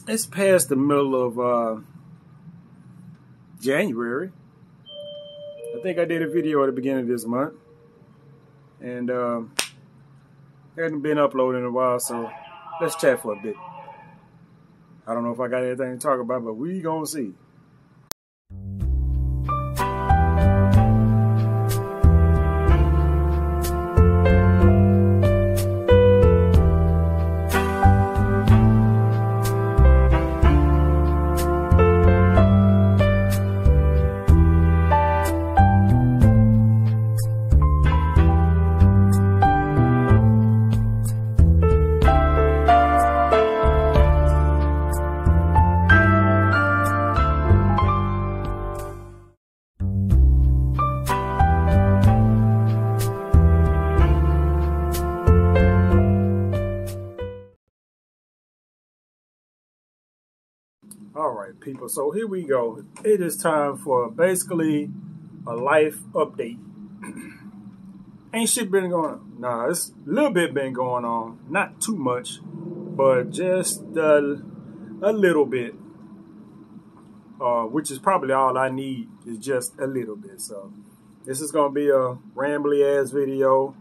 It's past the middle of January. I think I did a video at the beginning of this month, and hadn't been uploading in a while, so let's chat for a bit. I don't know if I got anything to talk about, but we gonna see. All right, people, so here we go. It is time for basically a life update. Ain't shit been going on. Nah, it's a little bit been going on. Not too much, but just a little bit. Which is probably all I need, is just a little bit. So this is going to be a rambly-ass video.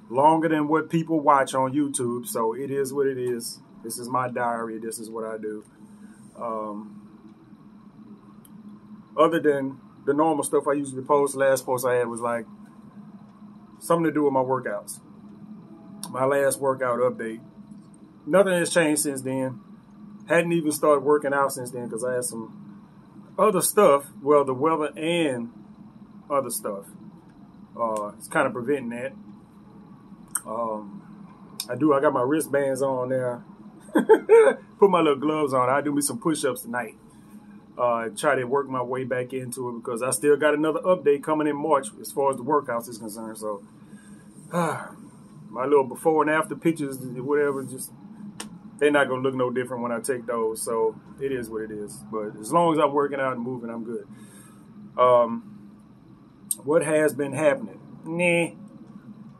Longer than what people watch on YouTube. So it is what it is. This is my diary. This is what I do. Other than the normal stuff I usually post, last post I had was like something to do with my workouts. My last workout update. Nothing has changed since then. Hadn't even started working out since then because I had some other stuff. Well, the weather and other stuff. It's kind of preventing that. I got my wristbands on there. Put my little gloves on. I'll do me some push-ups tonight. Try to work my way back into it because I still got another update coming in March as far as the workouts is concerned. So my little before and after pictures, whatever, just they're not gonna look no different when I take those. So it is what it is. But as long as I'm working out and moving, I'm good. What has been happening?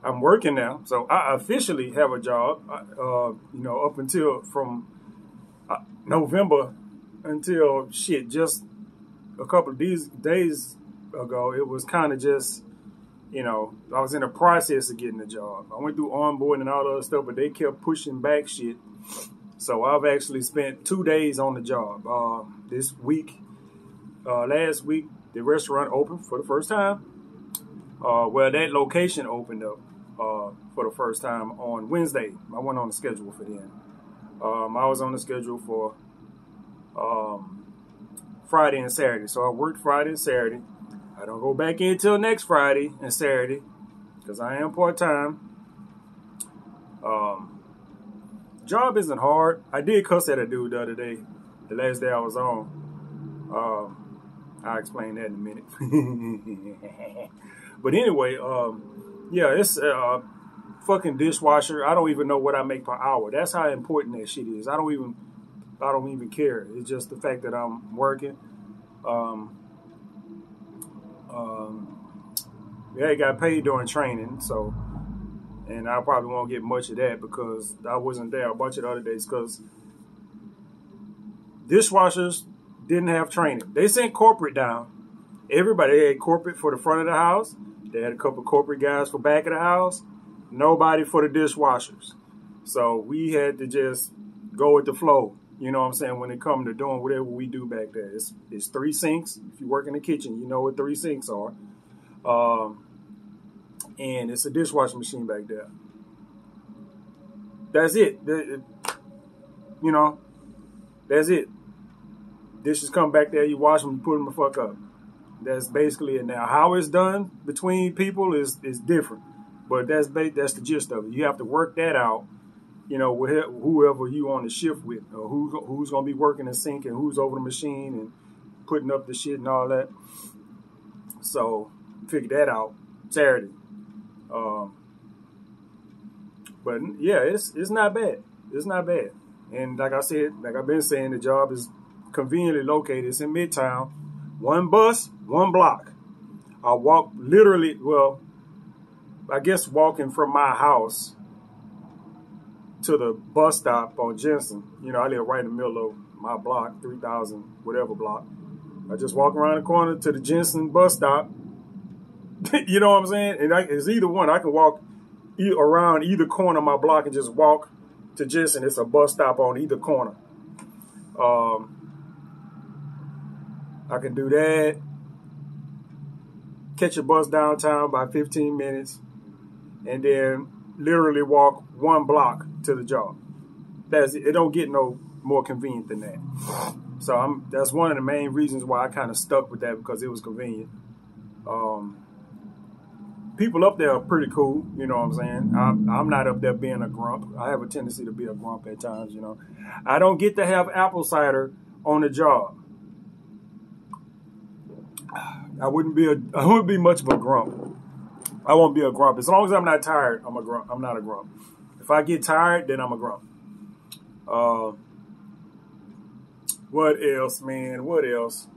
I'm working now, so I officially have a job. Up until from November until just a couple of these days ago, it was kind of just, I was in the process of getting a job. I went through onboarding and all the other stuff, but they kept pushing back shit. So I've actually spent 2 days on the job. This week, last week, the restaurant opened for the first time. That location opened up for the first time on Wednesday. I went on the schedule for then. I was on the schedule for Friday and Saturday. So I worked Friday and Saturday. I don't go back in till next Friday and Saturday because I am part-time. Job isn't hard. I did cuss at a dude the other day, the last day I was on. I'll explain that in a minute. But anyway, it's a fucking dishwasher. I don't even know what I make per hour. That's how important that shit is. I don't even care. It's just the fact that I'm working. I got paid during training, so, and I probably won't get much of that because I wasn't there a bunch of the other days because dishwashers didn't have training. They sent corporate down. Everybody had corporate for the front of the house. They had a couple of corporate guys for back of the house. Nobody for the dishwashers. So we had to just go with the flow. You know what I'm saying? When it comes to doing whatever we do back there. It's 3 sinks. If you work in the kitchen, you know what 3 sinks are. And it's a dishwashing machine back there. That's it. That's it. Dishes come back there, you wash them, you put them the fuck up. That's basically it. Now, how it's done between people is different. But that's the gist of it. You have to work that out, with whoever you on the shift with, or who's going to be working the sink and who's over the machine and putting up the shit and all that. So, figure that out Saturday. But yeah, it's not bad. It's not bad. And like I said, like I've been saying, the job is conveniently located. It's in Midtown. 1 bus, 1 block. I walk literally, I guess walking from my house to the bus stop on Jensen. You know, I live right in the middle of my block, 3000 whatever block. I just walk around the corner to the Jensen bus stop. You know what I'm saying? And it's either one. I can walk around either corner of my block and just walk to Jensen. It's a bus stop on either corner. I can do that. Catch a bus downtown by 15 minutes. And then literally walk 1 block to the job. That's it. It don't get no more convenient than that. So that's one of the main reasons why I kind of stuck with that, because it was convenient. People up there are pretty cool, you know what I'm saying? I'm not up there being a grump. I have a tendency to be a grump at times, you know. I don't get to have apple cider on the job. I wouldn't be much of a grump. I won't be a grump. As long as I'm not tired, I'm a grump. I'm not a grump. If I get tired, then I'm a grump. What else, man? What else?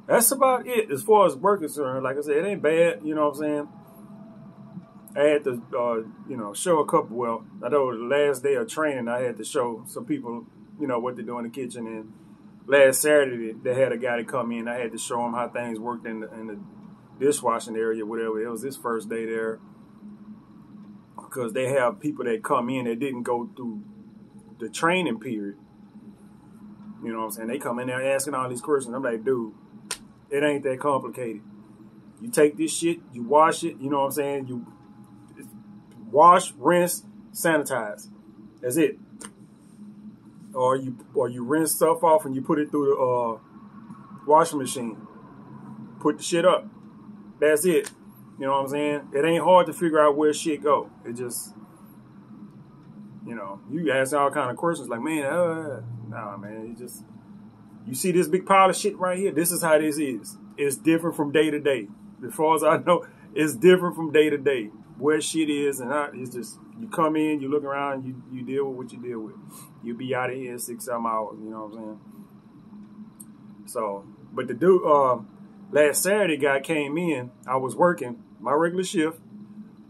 That's about it as far as work is concerned. Like I said, it ain't bad, you know what I'm saying? I had to, you know, show a couple. Well, I know the last day of training, I had to show some people, you know, what they do in the kitchen. And last Saturday, they had a guy to come in. I had to show him how things worked in the dishwashing area, whatever. It was his first day there, because they have people that come in that didn't go through the training period. You know what I'm saying? They come in there asking all these questions. I'm like, dude, it ain't that complicated. You take this shit, you wash it, you know what I'm saying? You wash, rinse, sanitize. That's it. Or you rinse stuff off and you put it through the washing machine. Put the shit up. That's it. You know what I'm saying? It ain't hard to figure out where shit go. It just, you know, you ask all kind of questions like, man, nah, man, you see this big pile of shit right here? This is how this is. It's different from day to day. As far as I know, it's different from day to day. Where shit is, and it's just, you come in, you look around, you deal with what you deal with. You be out of here in 6-7 hours, you know what I'm saying? So, but the dude, last Saturday, guy came in. I was working my regular shift.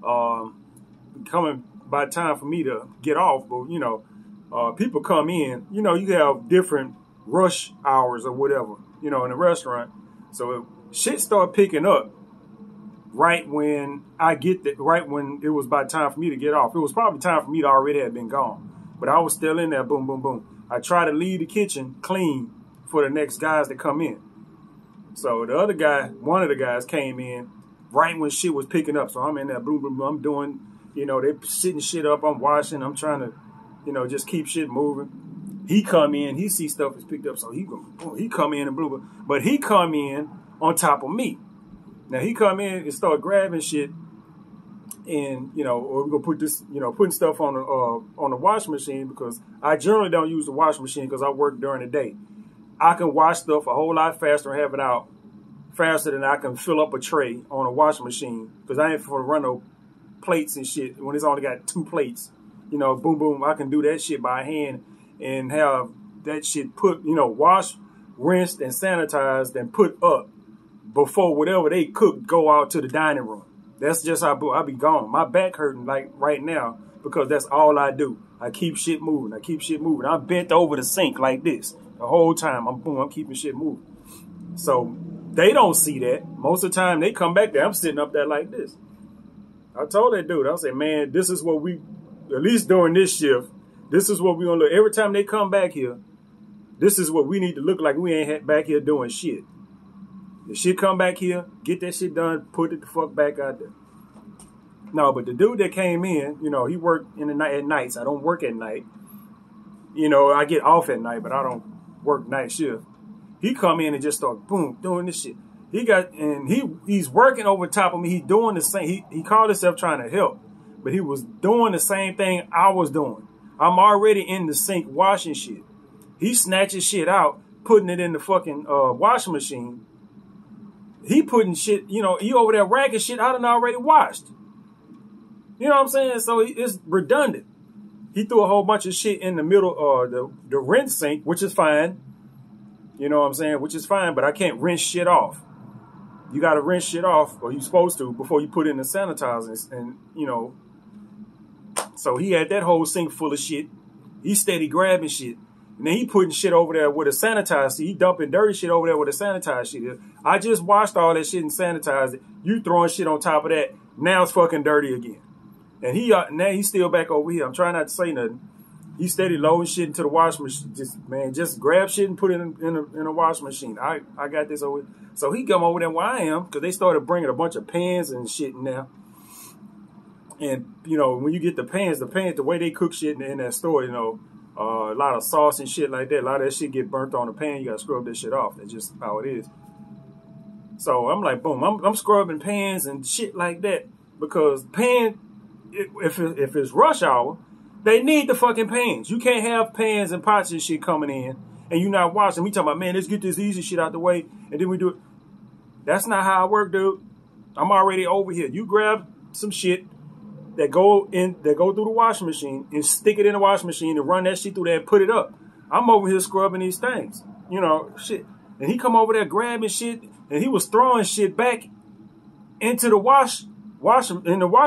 Coming by the time for me to get off, but you know, people come in. You know, you have different rush hours or whatever, you know, in a restaurant. So shit start picking up right when right when it was about time for me to get off. It was probably time for me to already have been gone, but I was still in there. Boom, boom, boom. I try to leave the kitchen clean for the next guys that come in. So the other guy, one of the guys came in right when shit was picking up. So I'm in there, boom, boom, boom. I'm doing, you know, they sitting shit up. I'm washing. I'm trying to, you know, just keep shit moving. He come in, he see stuff is picked up, so he come in and blue, but he come in on top of me. Now he come in and start grabbing shit, and you know, or we're gonna put this, you know, putting stuff on the washing machine, because I generally don't use the washing machine because I work during the day. I can wash stuff a whole lot faster and have it out faster than I can fill up a tray on a washing machine, because I ain't for run no plates and shit when it's only got 2 plates. You know, boom, boom, I can do that shit by hand and have that shit put, you know, washed, rinsed, and sanitized and put up before whatever they cook go out to the dining room. That's just how I be gone. My back hurting like right now because that's all I do. I keep shit moving. I'm bent over the sink like this the whole time. I'm keeping shit moving. So they don't see that. Most of the time they come back there, I'm sitting up there like this. I told that dude, I said, man, this is what we, at least during this shift, this is what we gonna look. Every time they come back here, this is what we need to look like. We ain't back here doing shit. The shit come back here, get that shit done, put it the fuck back out there. No, but the dude that came in, you know, he worked in the night at nights. I don't work at night. You know, I get off at night, but I don't work night shift. He come in and just start boom doing this shit. He's working over top of me. He's doing the same. He called himself trying to help, but he was doing the same thing I was doing. I'm already in the sink washing shit. He snatches shit out, putting it in the fucking washing machine. He putting shit, you know, he over there racking shit I done already washed. You know what I'm saying? So it's redundant. He threw a whole bunch of shit in the middle of the rinse sink, which is fine. You know what I'm saying? Which is fine, but I can't rinse shit off. You got to rinse shit off, or you're supposed to, before you put in the sanitizer and, you know, So he had that whole sink full of shit. He steady grabbing shit. And then he putting shit over there with a sanitized shit. He dumping dirty shit over there with a sanitized shit. I just washed all that shit and sanitized it. You throwing shit on top of that. Now it's fucking dirty again. And now he's still back over here. I'm trying not to say nothing. He steady loading shit into the washing machine. Just grab shit and put it in a washing machine. I got this over. So he come over there where I am because they started bringing a bunch of pans and shit in there. And, you know, when you get the pans, the way they cook shit in that store, you know, a lot of sauce and shit like that. A lot of that shit get burnt on the pan. You got to scrub that shit off. That's just how it is. So I'm like, boom, I'm scrubbing pans and shit like that because if it's rush hour, they need the fucking pans. You can't have pans and pots and shit coming in and you not washing. We talking about, man, let's get this easy shit out the way and then we do it. That's not how I work, dude. I'm already over here. You grab some shit that go through the washing machine and stick it in the washing machine and run that shit through there and put it up. I'm over here scrubbing these things, you know, shit. And he come over there grabbing shit and he was throwing shit back into the wash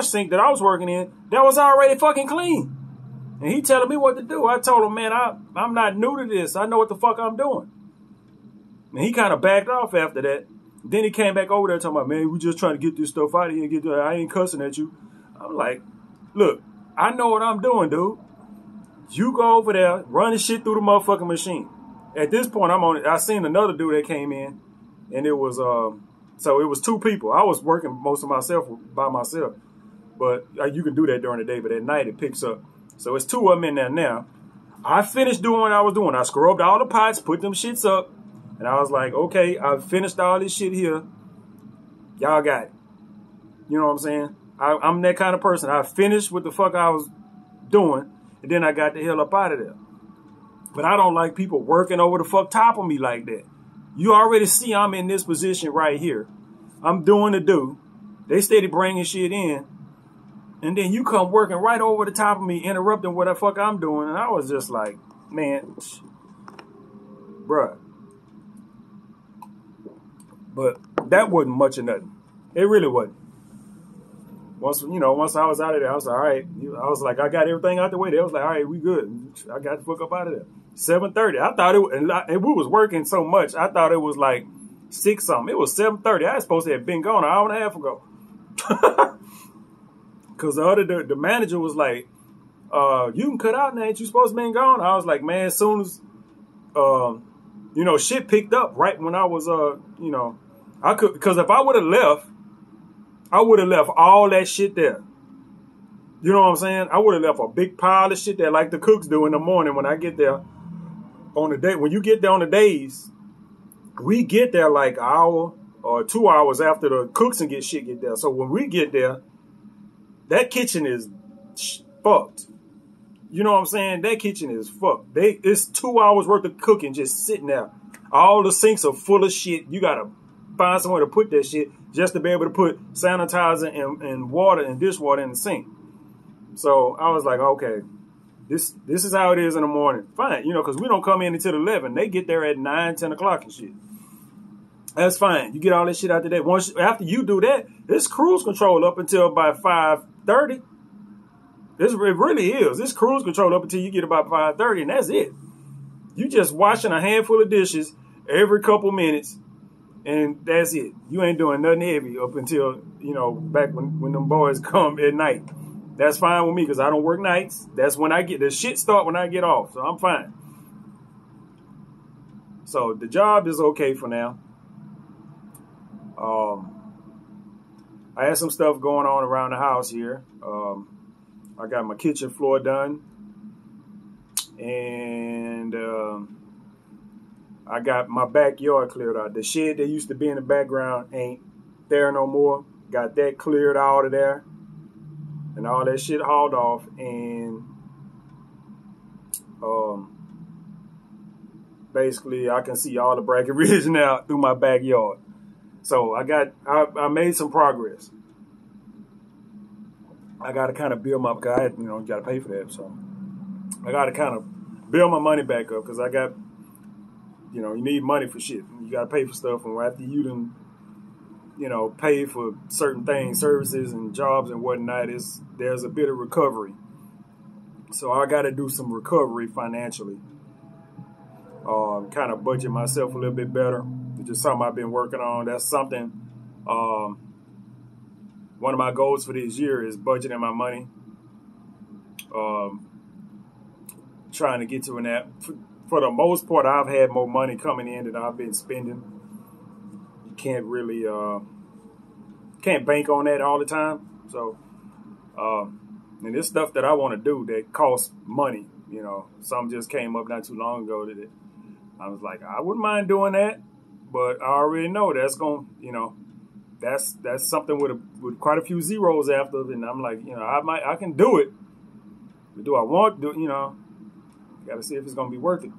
sink that I was working in that was already fucking clean. And he telling me what to do. I told him, man, I'm not new to this. I know what the fuck I'm doing. And he kind of backed off after that. Then he came back over there talking about, man, we just trying to get this stuff out of here and get that. I ain't cussing at you. I'm like, look, I know what I'm doing, dude. You go over there, run the shit through the motherfucking machine. At this point, I seen another dude that came in, and it was so it was two people. I was working most of myself by myself, but you can do that during the day, but at night it picks up. So it's two of them in there now. I finished doing what I was doing. I scrubbed all the pots, put them shits up, and I was like, okay, I finished all this shit here. Y'all got it. You know what I'm saying? I'm that kind of person. I finished what the fuck I was doing, and then I got the hell up out of there. But I don't like people working over the fuck top of me like that. You already see I'm in this position right here. I'm doing the do. They steady bringing shit in. And then you come working right over the top of me, interrupting what the fuck I'm doing. And I was just like, man, bruh. But that wasn't much of nothing. It really wasn't. Once I was out of there, I was like, all right. I was like, I got everything out the way. They was like, all right, we good. I got the fuck up out of there. 7:30. I thought and we was working so much. I thought it was like 6 something. It was 7:30. I was supposed to have been gone an hour and a half ago. Cause the manager was like, you can cut out now. Ain't you supposed to be gone? I was like, man, as soon as, shit picked up right when I was, I could, because if I would have left, I would have left all that shit there. You know what I'm saying? I would have left a big pile of shit there like the cooks do in the morning when I get there on the day. When you get there on the days, we get there like an hour or 2 hours after the cooks and get there. So when we get there, that kitchen is fucked. You know what I'm saying? That kitchen is fucked. It's 2 hours worth of cooking just sitting there. All the sinks are full of shit. You got to find somewhere to put that shit just to be able to put sanitizer and water and dishwater in the sink. So I was like, okay, this is how it is in the morning. Fine, because we don't come in until 11. They get there at 9, 10 o'clock and shit. That's fine. You get all this shit out the day. After you do that, it's cruise control up until about 5:30. It really is. It's cruise control up until you get about 5:30, and that's it. You just washing a handful of dishes every couple minutes, and that's it. You ain't doing nothing heavy up until, back when them boys come at night. That's fine with me because I don't work nights. That's when the shit start when I get off, so I'm fine. So the job is okay for now. I had some stuff going on around the house here. I got my kitchen floor done, and I got my backyard cleared out. The shed that used to be in the background ain't there no more. Got that cleared out of there, and all that shit hauled off, and basically I can see all the Bracket Ridge now through my backyard. So I made some progress. I got to kind of build my, because I got to pay for that. So I got to kind of build my money back up because I got, you need money for shit. You got to pay for stuff. And after you done, pay for certain things, services and jobs and whatnot, there's a bit of recovery So I got to do some recovery financially. Kind of budget myself a little bit better. It's just something I've been working on. That's something. One of my goals for this year is budgeting my money. Trying to get to an app. For the most part, I've had more money coming in than I've been spending. You can't really can't bank on that all the time. So, and this stuff that I want to do that costs money. You know, something just came up not too long ago that I was like, I wouldn't mind doing that, but I already know that's going, you know, that's something with quite a few zeros after, and I'm like, you know, I can do it, but do I want to? You know, got to see if it's gonna be worth it.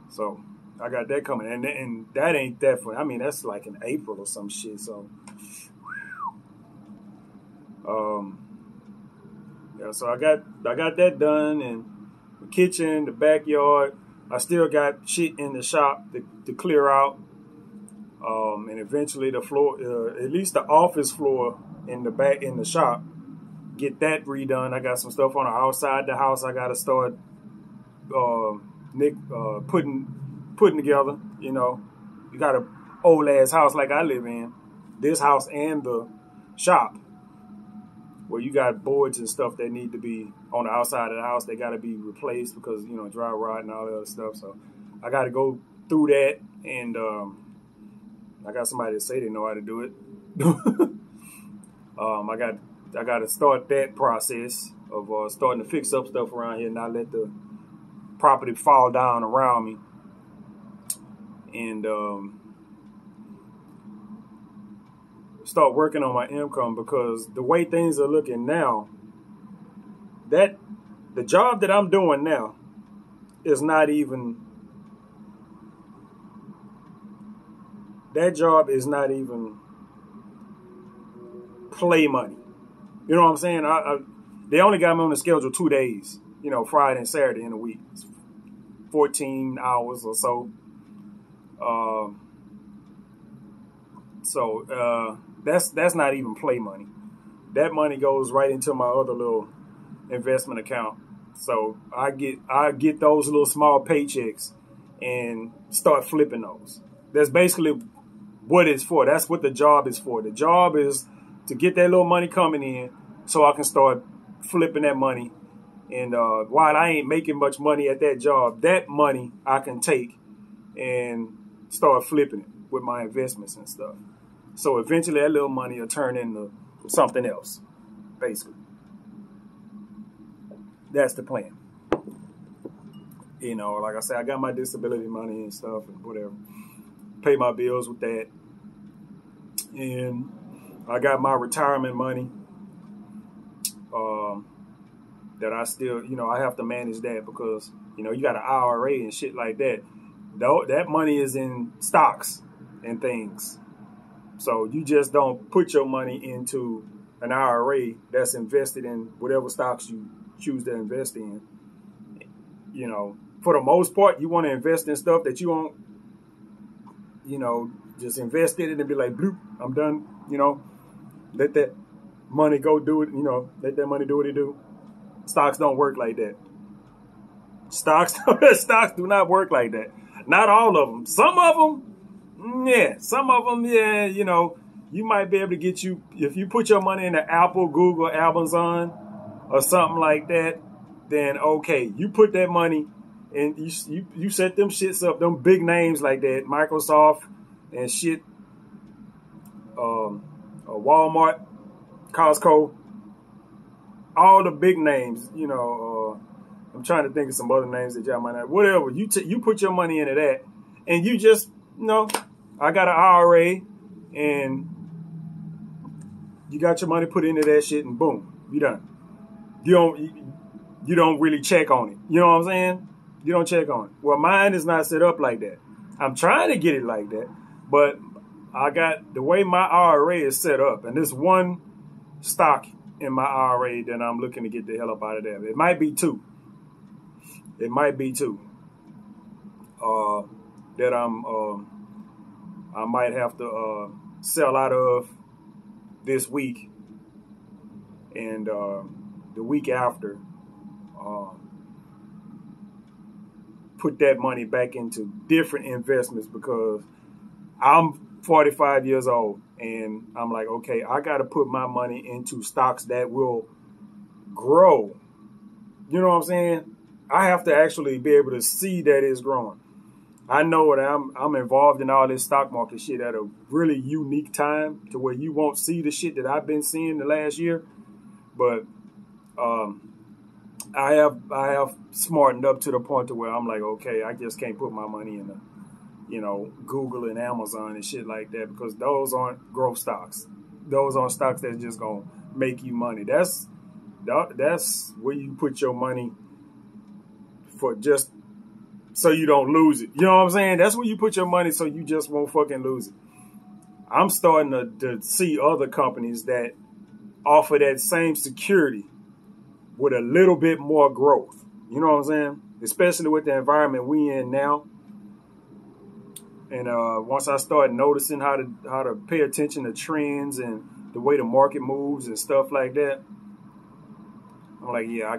So I got that coming, and that ain't that for. I mean, that's like in April or some shit. So, yeah. So I got that done, and the kitchen, the backyard. I still got shit in the shop to clear out, and eventually the floor, at least the office floor in the shop, get that redone. I got some stuff on the outside the house. I got to start putting together. You know, you got a old ass house like I live in, this house and the shop, where you got boards and stuff that need to be on the outside of the house. They got to be replaced because, you know, dry rot and all that other stuff. So I got to go through that, and I got somebody to say they know how to do it. I got to start that process of starting to fix up stuff around here, not let the property fall down around me, and start working on my income, because the way things are looking now, that the job that I'm doing now is not even, that job is not even play money. You know what I'm saying? They only got me on the schedule 2 days, you know, Friday and Saturday in a week, 14 hours or so. That's not even play money. That money goes right into my other little investment account. So I get those little small paychecks and start flipping those. That's basically what it's for. That's what the job is for. The job is to get that little money coming in so I can start flipping that money. And while I ain't making much money at that job, that money I can take and start flipping it with my investments and stuff. So eventually that little money will turn into something else, basically. That's the plan. You know, like I said, I got my disability money and stuff and whatever. Pay my bills with that. And I got my retirement money that I still, you know, I have to manage that because, you know, you got an IRA and shit like that. That money is in stocks and things. So you just don't put your money into an IRA that's invested in whatever stocks you choose to invest in. You know, for the most part, you want to invest in stuff that you won't, you know, just invest in it and be like, bloop, I'm done. You know, let that money go do it. You know, let that money do what it do. Stocks don't work like that. Stocks do not work like that. Not all of them. Some of them, yeah. Some of them, yeah, you know, you might be able to get you, if you put your money in the Apple, Google, Amazon, or something like that, then okay, you put that money and you set them shits up, them big names like that, Microsoft and shit, Walmart, Costco, all the big names, you know, I'm trying to think of some other names that y'all might not, whatever, you put your money into that, and you just, you know, I got an IRA, and you got your money put into that shit, and boom, you done. You don't really check on it. You know what I'm saying? You don't check on it. Well, mine is not set up like that. I'm trying to get it like that, but I got the way my IRA is set up, and there's one stock in my IRA that I'm looking to get the hell up out of there. It might be two. It might be two. That I might have to sell out of this week and the week after, put that money back into different investments, because I'm 45 years old and I'm like, okay, I got to put my money into stocks that will grow. You know what I'm saying? I have to actually be able to see that it's growing. I know that I'm involved in all this stock market shit at a really unique time to where you won't see the shit that I've been seeing the last year. But I have smartened up to the point to where I'm like, okay, I just can't put my money in Google and Amazon and shit like that, because those aren't growth stocks. Those aren't stocks that's just gonna make you money. That's where you put your money for, just so you don't lose it. You know what I'm saying? That's where you put your money so you just won't fucking lose it. I'm starting to see other companies that offer that same security with a little bit more growth. You know what I'm saying? Especially with the environment we in now. And once I start noticing how to pay attention to trends and the way the market moves and stuff like that, I'm like, yeah, I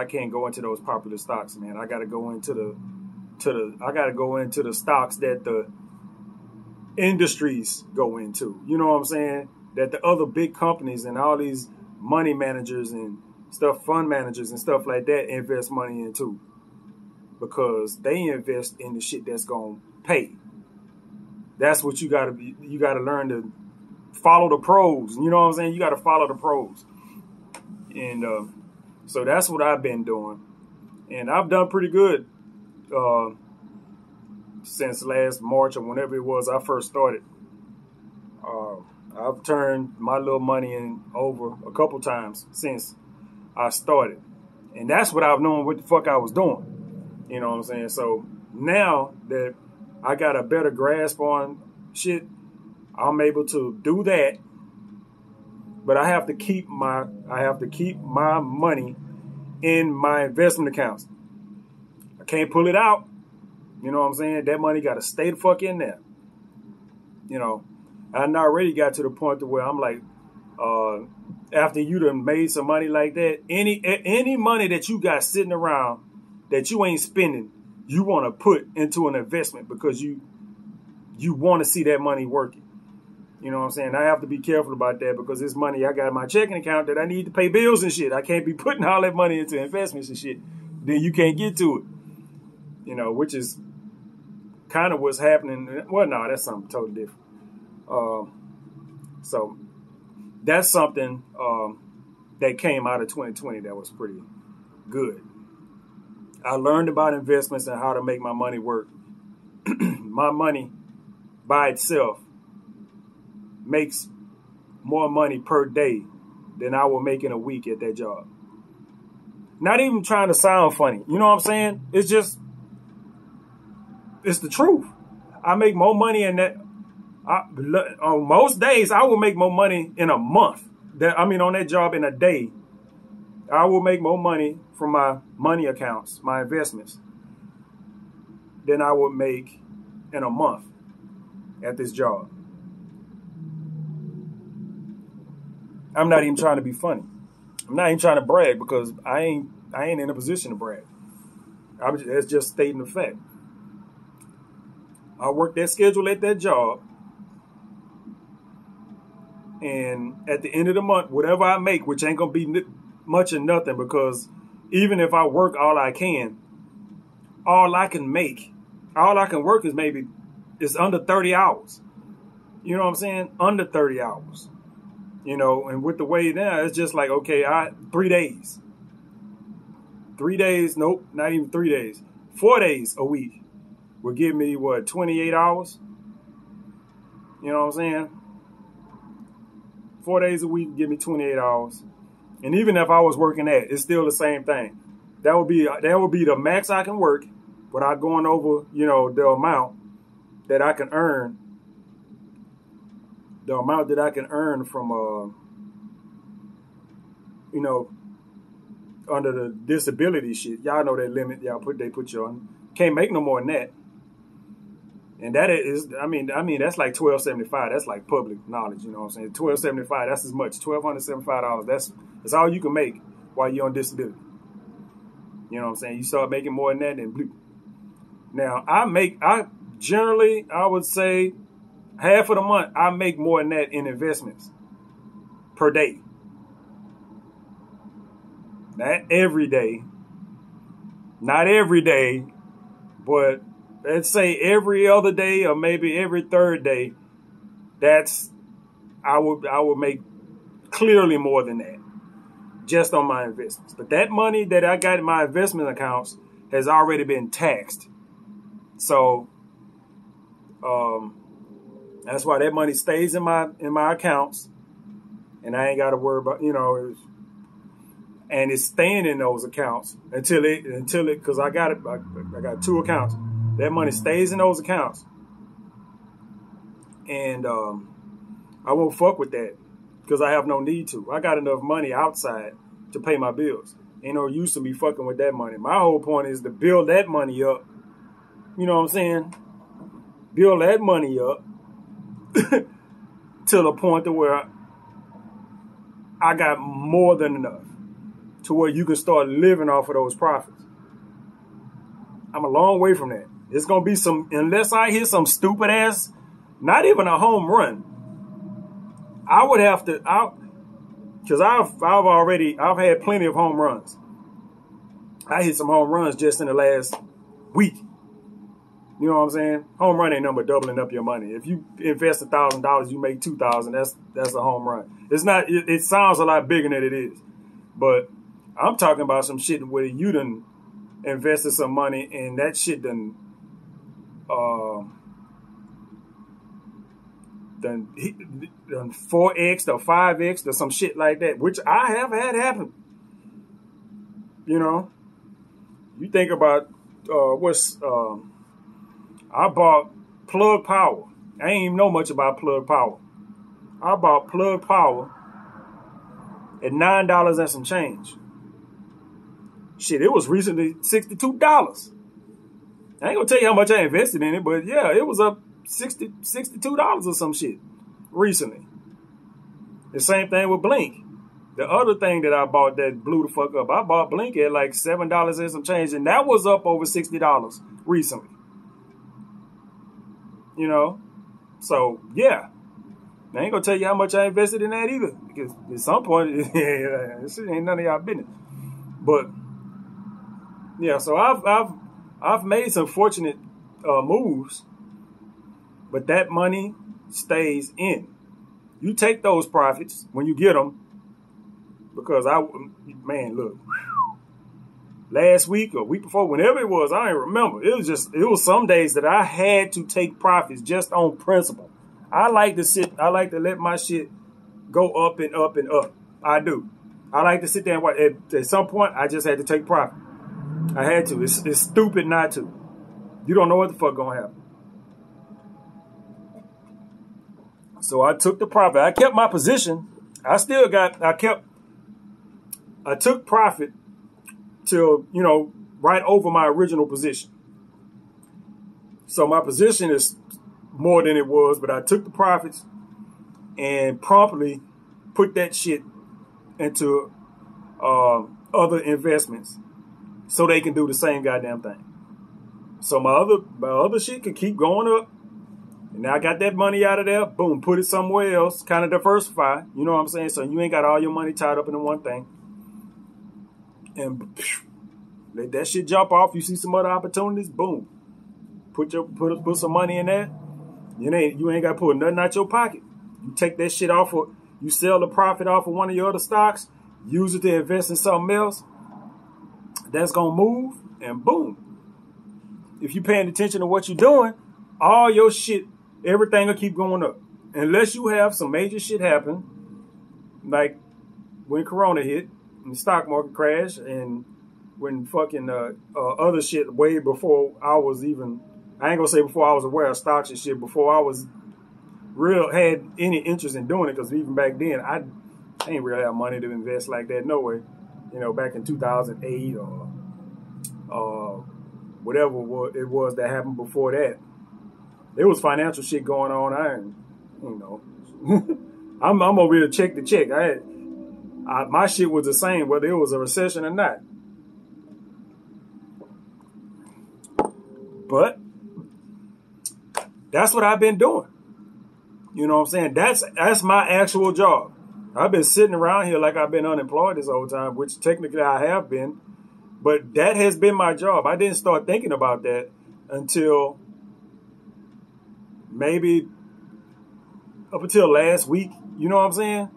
can't go into those popular stocks, man. I got to go into the stocks that the industries go into. You know what I'm saying? That the other big companies and all these money managers and stuff, fund managers and stuff like that invest money into, because they invest in the shit that's gonna pay. That's what you gotta learn to follow the pros. You know what I'm saying? You gotta follow the pros. And so that's what I've been doing. And I've done pretty good since last March or whenever it was I first started. I've turned my little money in over a couple times since I started. And that's what I've known what the fuck I was doing. You know what I'm saying? So now that I got a better grasp on shit, I'm able to do that. But I have to keep my money in my investment accounts. I can't pull it out. You know what I'm saying? That money got to stay the fuck in there. You know, I already got to the point to where I'm like, after you done made some money like that, any money that you got sitting around that you ain't spending, you want to put into an investment, because you want to see that money working. You know what I'm saying? I have to be careful about that, because this money I got in my checking account that I need to pay bills and shit. I can't be putting all that money into investments and shit. Then you can't get to it. You know, which is kind of what's happening. Well, no, that's something totally different. So that's something that came out of 2020 that was pretty good. I learned about investments and how to make my money work. My money by itself makes more money per day than I will make in a week at that job. Not even trying to sound funny. You know what I'm saying? It's the truth. I make more money in that. On most days, I will make more money in a month. On that job in a day, I will make more money from my money accounts, my investments, than I would make in a month at this job. I'm not even trying to be funny. I'm not even trying to brag, because I ain't in a position to brag. That's just stating the fact. I work that schedule at that job, and at the end of the month, whatever I make, which ain't gonna be much or nothing, because even if I work all I can work is maybe it's under 30 hours. You know what I'm saying? Under 30 hours. You know, and with the way now, it's just like, okay, 3 days. 3 days, nope, not even 3 days. 4 days a week will give me, 28 hours? You know what I'm saying? 4 days a week give me 28 hours. And even if I was working that, it's still the same thing. That would be the max I can work without going over, the amount that I can earn. The amount that I can earn from, under the disability shit. Y'all know that limit they put you on. Can't make no more than that. And that is, that's like $1,275. That's like public knowledge, you know what I'm saying? $1,275, that's as much. $1,275. That's all you can make while you're on disability. You know what I'm saying? You start making more than that, then blue. Now, I generally, I would say half of the month, I make more than that in investments per day. Not every day. Not every day, but let's say every other day or maybe every third day. I would make clearly more than that just on my investments. But that money that I got in my investment accounts has already been taxed. So that's why that money stays in my accounts, and I ain't got to worry about, and it's staying in those accounts until it because I got 2 accounts. That money stays in those accounts, and I won't fuck with that because I have no need to. I got enough money outside to pay my bills. Ain't no use to me fucking with that money. My whole point is to build that money up. You know what I'm saying? Build that money up to the point to where I got more than enough to where you can start living off of those profits. I'm a long way from that. It's going to be unless I hit some stupid ass, not even a home run. I would have to, because I've had plenty of home runs. I hit some home runs just in the last week. You know what I'm saying? Home run ain't nothing but doubling up your money. If you invest $1,000, you make $2,000. That's a home run. It's not. It sounds a lot bigger than it is, but I'm talking about some shit where you done invested some money and that shit done 4x or 5x or some shit like that, which I have had happen. You know, you think about I bought Plug Power. I ain't even know much about Plug Power. I bought Plug Power at $9 and some change. Shit, it was recently $62. I ain't gonna tell you how much I invested in it, but yeah, it was up $62 or some shit recently. The same thing with Blink. The other thing that I bought that blew the fuck up, I bought Blink at like $7 and some change, and that was up over $60 recently. You know? So, yeah. I ain't gonna tell you how much I invested in that either, because at some point, this shit ain't none of y'all business. But, yeah, so I've made some fortunate moves, but that money stays in. You take those profits when you get them, because look, last week or week before, whenever it was, I don't remember. It was some days that I had to take profits just on principle. I like to let my shit go up and up and up. I do. I like to sit there and watch. At some point, I just had to take profit. I had to. It's stupid not to. You don't know what the fuck gonna happen. So I took the profit. I kept my position. I took profit till, right over my original position. So my position is more than it was, but I took the profits and promptly put that shit into other investments so they can do the same goddamn thing. So my other shit can keep going up. And now I got that money out of there. Boom, put it somewhere else. Kind of diversify. You know what I'm saying? So you ain't got all your money tied up in one thing. And let that shit jump off. You see some other opportunities. Boom. Put some money in there. You ain't got to pull nothing out your pocket. You take that shit off of. You sell the profit off of one of your other stocks. Use it to invest in something else. That's gonna move. And boom. If you're paying attention to what you're doing, all your shit, everything will keep going up. Unless you have some major shit happen, like when Corona hit and the stock market crashed, and when fucking other shit way before I was even, I ain't gonna say before I was aware of stocks and shit, before I was had any interest in doing it, because even back then, I ain't really have money to invest like that, no way. Back in 2008 or whatever it was that happened before that. There was financial shit going on. I'm over here check to check. My shit was the same, whether it was a recession or not. But that's what I've been doing. You know what I'm saying? That's my actual job. I've been sitting around here like I've been unemployed this whole time, which technically I have been. But that has been my job. I didn't start thinking about that until maybe up until last week. You know what I'm saying?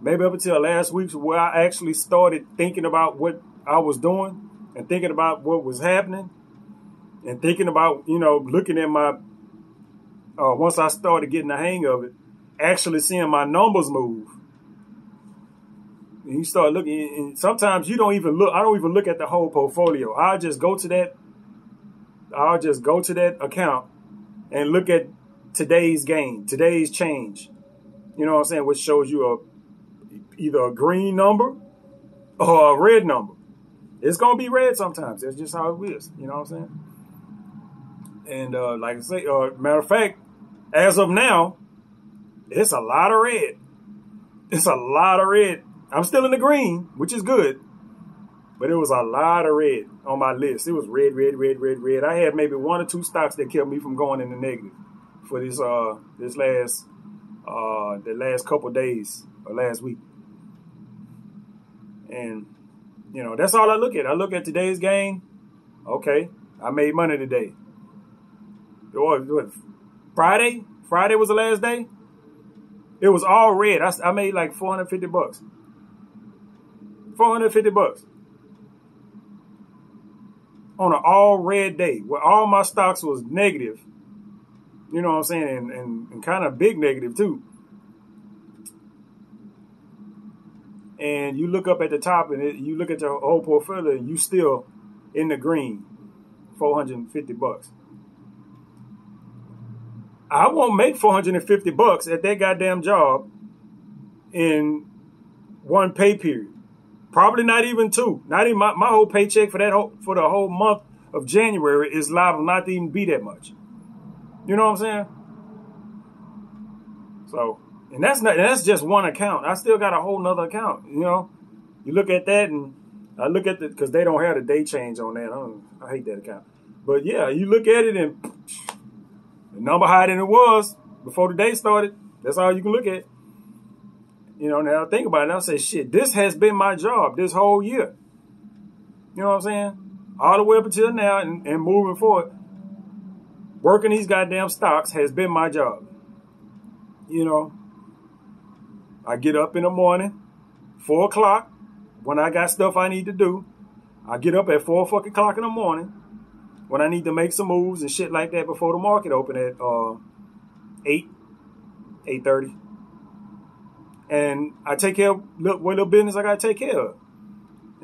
Maybe up until last week where I actually started thinking about what I was doing and thinking about what was happening and thinking about, you know, looking at my, once I started getting the hang of it, actually seeing my numbers move. And you start looking, and sometimes you don't even look, I don't even look at the whole portfolio. I'll just go to that account and look at today's gain, today's change. You know what I'm saying? Which shows you either a green number or a red number. It's going to be red sometimes. That's just how it is. You know what I'm saying? And like I say, matter of fact, as of now, it's a lot of red. It's a lot of red. I'm still in the green, which is good. But it was a lot of red on my list. It was red, red, red, red, red. I had maybe 1 or 2 stocks that kept me from going in the negative for the last couple of days or last week. And, you know, that's all I look at. I look at today's gain. Okay, I made money today. What, Friday? Friday was the last day? It was all red. I made like $450. $450 on an all red day where all my stocks was negative. You know what I'm saying? And kind of big negative too. And you look up at the top and you look at your whole portfolio and you still in the green, $450. I won't make $450 at that goddamn job in one pay period. Probably not even 2. Not even my whole paycheck for the whole month of January is liable not to even be that much. You know what I'm saying? So, and that's just one account. I still got a whole nother account. You know, you look at that and I look at because they don't have the day change on that. I hate that account. But yeah, you look at it and the number higher than it was before the day started. That's all you can look at. You know, now I think about it and I say, shit, this has been my job this whole year. You know what I'm saying? All the way up until now and moving forward, working these goddamn stocks has been my job. You know, I get up in the morning, 4 o'clock, when I got stuff I need to do. I get up at 4 fucking o'clock in the morning when I need to make some moves and shit like that before the market open at 8:30. And I take care of what little business I got to take care of.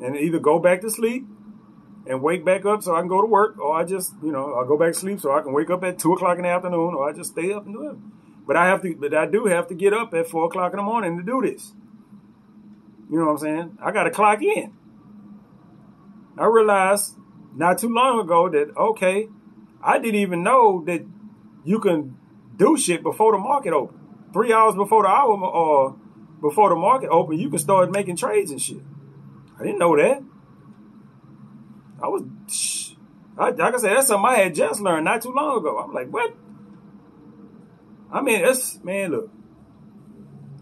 And either go back to sleep and wake back up so I can go to work, or I just, you know, I'll go back to sleep so I can wake up at 2 o'clock in the afternoon, or I just stay up and do it. But I do have to get up at 4 o'clock in the morning to do this. You know what I'm saying? I got to clock in. I realized not too long ago that, okay, I didn't even know that you can do shit before the market open. 3 hours before the hour or before the market open, you can start making trades and shit. I didn't know that. Like I said, that's something I had just learned not too long ago. I'm like, what? I mean, man, look.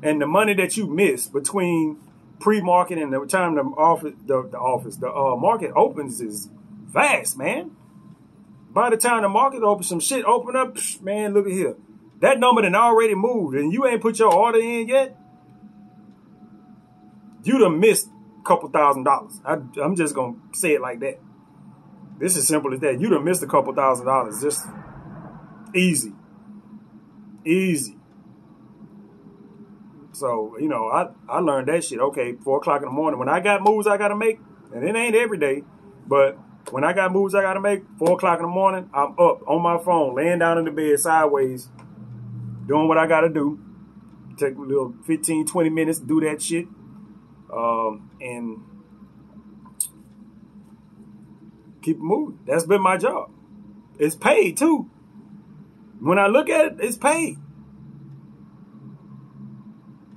And the money that you miss between pre-market and the time the market opens is vast, man. By the time the market opens, some shit open up, man, look at here. That number done already moved and you ain't put your order in yet, you done missed a couple $1,000s. I'm just going to say it like that. This is simple as that. You done missed a couple $1,000s. Just easy. Easy. So, you know, I learned that shit. Okay, 4 o'clock in the morning. When I got moves I got to make, and it ain't every day, but when I got moves I got to make, 4 o'clock in the morning, I'm up on my phone, laying down in the bed sideways, doing what I got to do. Take a little 15, 20 minutes to do that shit. And keep moving. That's been my job. It's paid too. When I look at it, it's paid.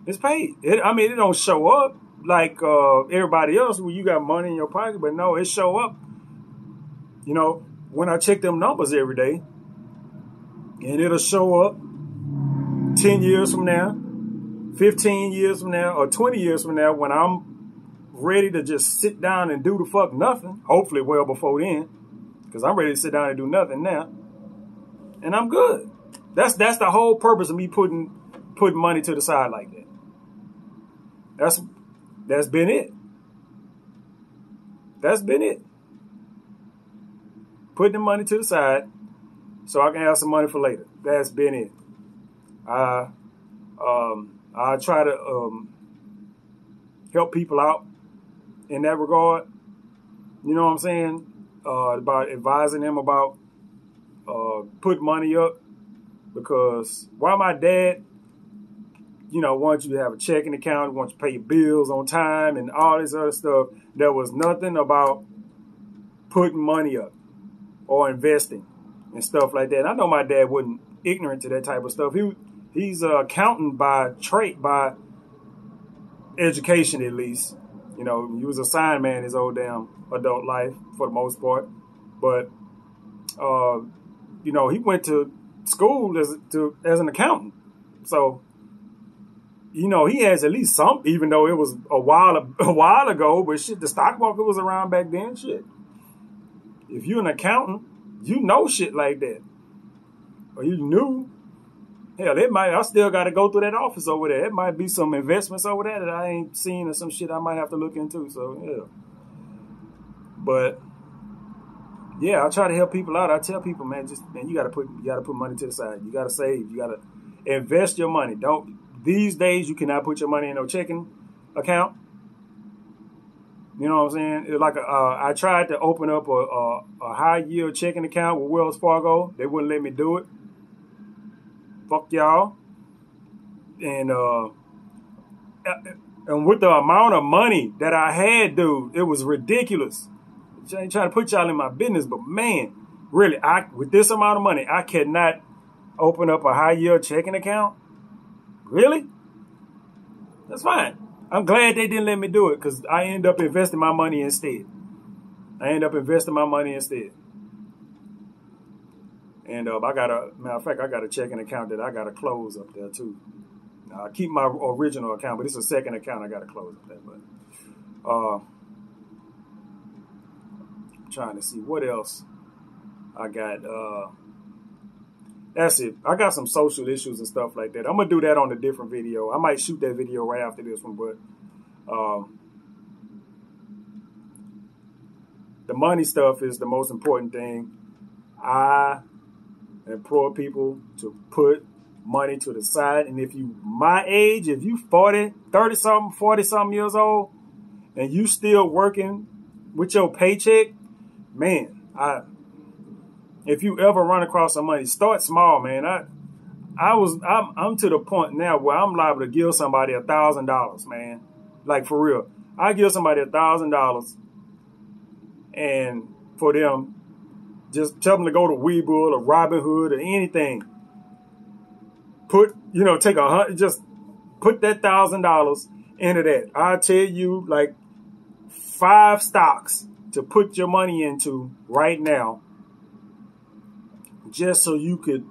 It's paid. It don't show up like everybody else where you got money in your pocket, but no, it show up. You know, when I check them numbers every day, and it'll show up 10 years from now, 15 years from now, or 20 years from now, when I'm ready to just sit down and do the fuck nothing, hopefully well before then, because I'm ready to sit down and do nothing now, and I'm good. That's the whole purpose of me putting money to the side like that. That's been it. That's been it. Putting the money to the side so I can have some money for later. That's been it. I try to help people out in that regard. You know what I'm saying? About advising them about putting money up, because while my dad, wants you to have a checking account, wants you to pay your bills on time and all this other stuff, there was nothing about putting money up or investing and stuff like that. And I know my dad wasn't ignorant to that type of stuff. He's an accountant by trade, by education at least. He was a sign man his whole damn adult life for the most part. But, he went to school as an accountant. So, he has at least some, even though it was a while ago, but shit, the stock market was around back then, shit. If you're an accountant, you know shit like that. Or you knew. Hell, I still got to go through that office over there. It might be some investments over there that I ain't seen, or some shit I might have to look into. So, yeah. But, yeah, I try to help people out. I tell people, man, you got to put money to the side. You got to save. You got to invest your money. These days, you cannot put your money in no checking account. You know what I'm saying? It's like I tried to open up a high yield checking account with Wells Fargo. They wouldn't let me do it. Fuck y'all. And with the amount of money that I had, dude, it was ridiculous. I ain't trying to put y'all in my business, but man, really, with this amount of money, I cannot open up a high yield checking account. Really? That's fine. I'm glad they didn't let me do it, because I ended up investing my money instead. And I got a checking account that I got to close up there too. I keep my original account, but it's a second account I got to close up there. But trying to see what else I got. That's it. I got some social issues and stuff like that. I'm going to do that on a different video. I might shoot that video right after this one, but the money stuff is the most important thing. I implore people to put money to the side. And if you my age, if you 40, 30-something, 40-something years old, and you still working with your paycheck, man, if you ever run across some money, start small, man. I'm to the point now where I'm liable to give somebody $1,000, man. Like, for real. I give somebody $1,000, and for them, just tell them to go to Webull or Robinhood or anything. Just put that $1,000 into that. I'll tell you like 5 stocks to put your money into right now, just so you could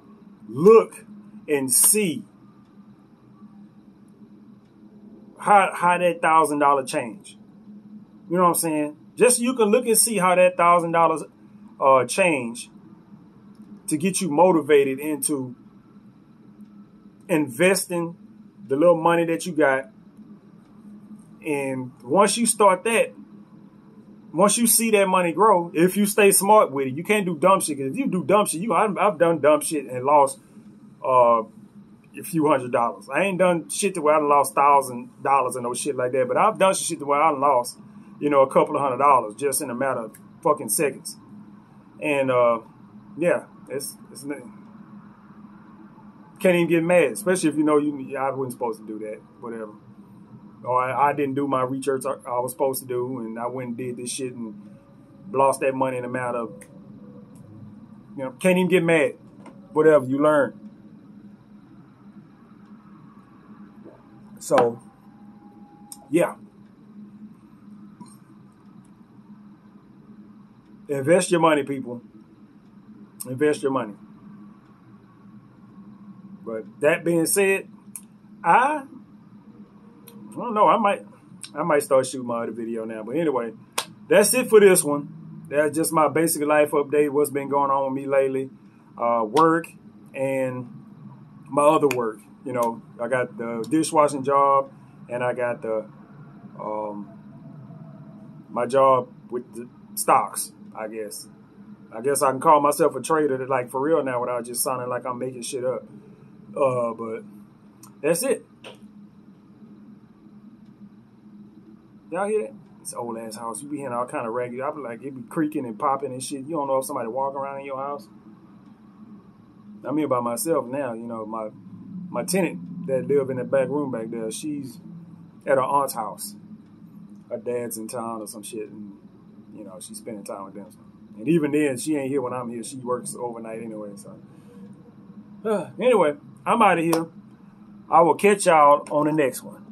look and see how that $1,000 change. You know what I'm saying? Just so you can look and see how that $1,000 change to get you motivated into investing the little money that you got. And once you start that, once you see that money grow, if you stay smart with it, you can't do dumb shit. Because if you do dumb shit, I've done dumb shit and lost a few $100s. I ain't done shit to where I lost $1,000 and no shit like that. But I've done shit to where I lost, a couple of $100 just in a matter of fucking seconds. And yeah, it's can't even get mad, especially if I wasn't supposed to do that, whatever. Or I didn't do my research I was supposed to do, and I went and did this shit and lost that money in a matter of, can't even get mad. Whatever, you learn. So, yeah. Invest your money, people. Invest your money. But that being said, I don't know. I might start shooting my other video now. But anyway, that's it for this one. That's just my basic life update. What's been going on with me lately? Work and my other work. You know, I got the dishwashing job, and I got the my job with the stocks. I guess I can call myself a trader, like for real now, without just sounding like I'm making shit up. But that's it. Y'all hear that? This old ass house. You be hearing all kind of raggedy. I be like, it be creaking and popping and shit. You don't know if somebody walking around in your house. I'm here by myself now. You know, my tenant that live in the back room back there, she's at her aunt's house. Her dad's in town or some shit, and you know, she's spending time with them. And even then, she ain't here when I'm here. She works overnight anyway. So anyway, I'm out of here. I will catch y'all on the next one.